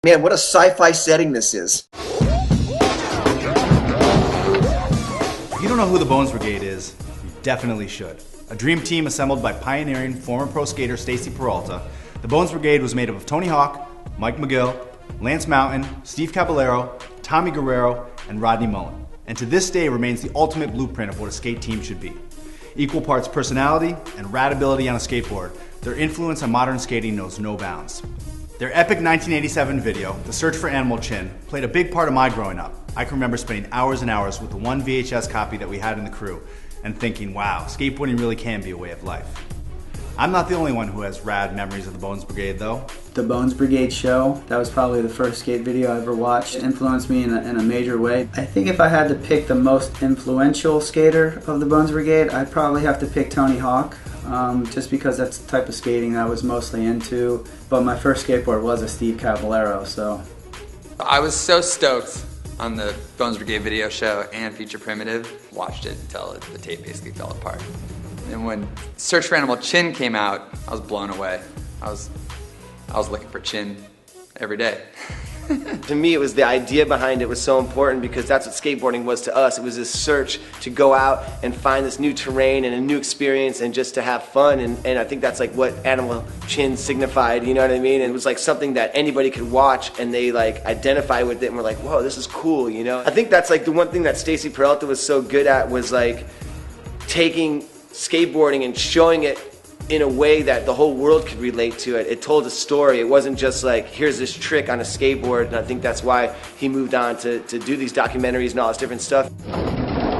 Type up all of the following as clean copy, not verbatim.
Man, what a sci-fi setting this is. If you don't know who the Bones Brigade is, you definitely should. A dream team assembled by pioneering former pro skater Stacy Peralta, the Bones Brigade was made up of Tony Hawk, Mike McGill, Lance Mountain, Steve Caballero, Tommy Guerrero, and Rodney Mullen, and to this day remains the ultimate blueprint of what a skate team should be. Equal parts personality and rad ability on a skateboard, their influence on modern skating knows no bounds. Their epic 1987 video, The Search for Animal Chin, played a big part of my growing up. I can remember spending hours and hours with the one VHS copy that we had in the crew and thinking, wow, skateboarding really can be a way of life. I'm not the only one who has rad memories of the Bones Brigade though. The Bones Brigade show, that was probably the first skate video I ever watched. It influenced me in a major way. I think if I had to pick the most influential skater of the Bones Brigade, I'd probably have to pick Tony Hawk. Just because that's the type of skating I was mostly into. But my first skateboard was a Steve Caballero, so. I was so stoked on the Bones Brigade video show and Feature Primitive. Watched it until the tape basically fell apart. And when Search for Animal Chin came out, I was blown away. I was looking for Chin every day. To me, it was the idea behind it was so important because that's what skateboarding was to us. It was this search to go out and find this new terrain and a new experience and just to have fun. And I think that's like what Animal Chin signified, you know what I mean? And it was like something that anybody could watch and they like identify with it and were like, whoa, this is cool, you know? I think that's like the one thing that Stacy Peralta was so good at was like taking skateboarding and showing it in a way that the whole world could relate to it. It told a story. It wasn't just like, here's this trick on a skateboard, and I think that's why he moved on to do these documentaries and all this different stuff.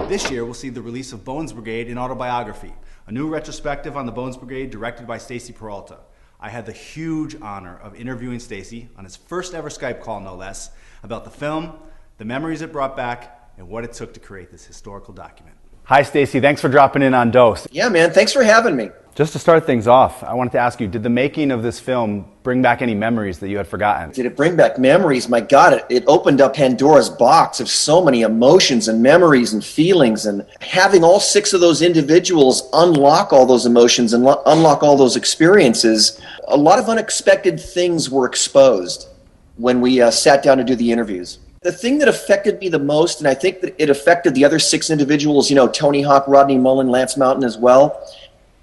This year, we'll see the release of Bones Brigade in Autobiography, a new retrospective on the Bones Brigade directed by Stacy Peralta. I had the huge honor of interviewing Stacy on his first ever Skype call, no less, about the film, the memories it brought back, and what it took to create this historical document. Hi, Stacy. Thanks for dropping in on Dose. Yeah, man. Thanks for having me. Just to start things off, I wanted to ask you, did the making of this film bring back any memories that you had forgotten? Did it bring back memories? My God, it opened up Pandora's box of so many emotions and memories and feelings, and having all 6 of those individuals unlock all those emotions and unlock all those experiences, a lot of unexpected things were exposed when we sat down to do the interviews. The thing that affected me the most, and I think that it affected the other 6 individuals, you know, Tony Hawk, Rodney Mullen, Lance Mountain as well,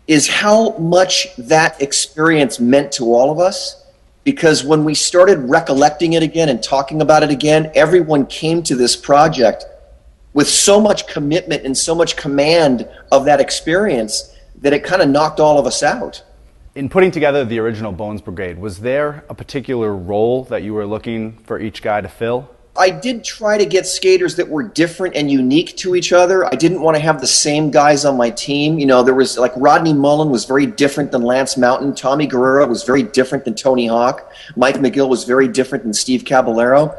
is how much that experience meant to all of us. Because when we started recollecting it again and talking about it again, everyone came to this project with so much commitment and so much command of that experience that it kind of knocked all of us out. In putting together the original Bones Brigade, was there a particular role that you were looking for each guy to fill? I did try to get skaters that were different and unique to each other. I didn't want to have the same guys on my team. You know, there was like Rodney Mullen was very different than Lance Mountain. Tommy Guerrero was very different than Tony Hawk. Mike McGill was very different than Steve Caballero.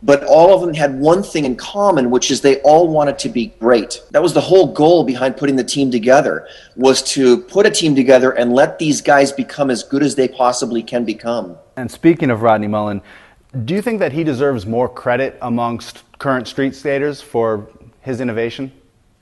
But all of them had one thing in common, which is they all wanted to be great. That was the whole goal behind putting the team together, was to put a team together and let these guys become as good as they possibly can become. And speaking of Rodney Mullen, do you think that he deserves more credit amongst current street skaters for his innovation?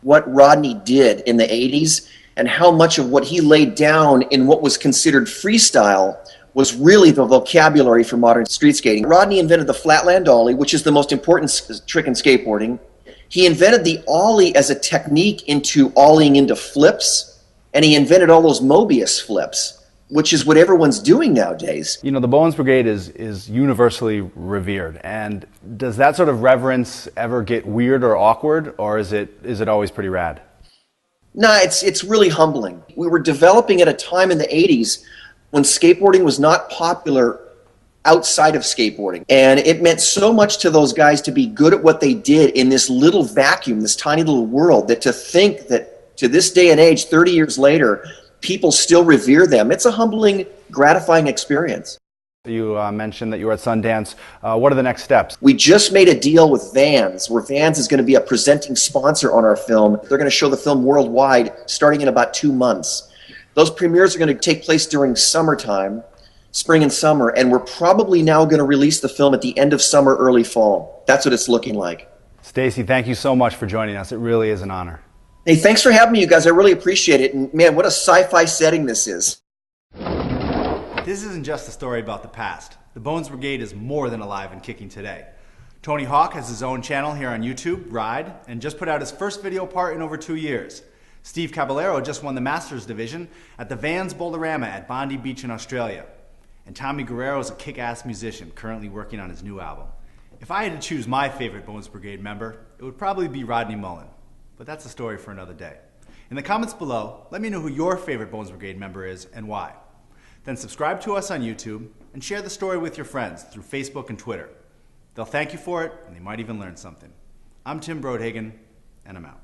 What Rodney did in the 80s and how much of what he laid down in what was considered freestyle was really the vocabulary for modern street skating. Rodney invented the flatland ollie, which is the most important trick in skateboarding. He invented the ollie as a technique into ollieing into flips, and he invented all those Mobius flips, which is what everyone's doing nowadays. You know, the Bones Brigade is universally revered, and does that sort of reverence ever get weird or awkward, or is it always pretty rad? No, it's really humbling. We were developing at a time in the 80s when skateboarding was not popular outside of skateboarding, and it meant so much to those guys to be good at what they did in this little vacuum, this tiny little world, that to think that to this day and age, 30 years later, people still revere them. It's a humbling, gratifying experience. You mentioned that you were at Sundance. What are the next steps? We just made a deal with Vans, where Vans is going to be a presenting sponsor on our film. They're going to show the film worldwide starting in about 2 months. Those premieres are going to take place during summertime, spring and summer, and we're probably now going to release the film at the end of summer, early fall. That's what it's looking like. Stacy, thank you so much for joining us. It really is an honor. Hey, thanks for having me, you guys. I really appreciate it. And man, what a sci-fi setting this is. This isn't just a story about the past. the Bones Brigade is more than alive and kicking today. Tony Hawk has his own channel here on YouTube, Ride, and just put out his first video part in over 2 years. Steve Caballero just won the Masters division at the Vans Boulderama at Bondi Beach in Australia. And Tommy Guerrero is a kick-ass musician currently working on his new album. If I had to choose my favorite Bones Brigade member, it would probably be Rodney Mullen. But that's a story for another day. In the comments below, let me know who your favorite Bones Brigade member is and why. Then subscribe to us on YouTube and share the story with your friends through Facebook and Twitter. They'll thank you for it, and they might even learn something. I'm Tim Brodhagen, and I'm out.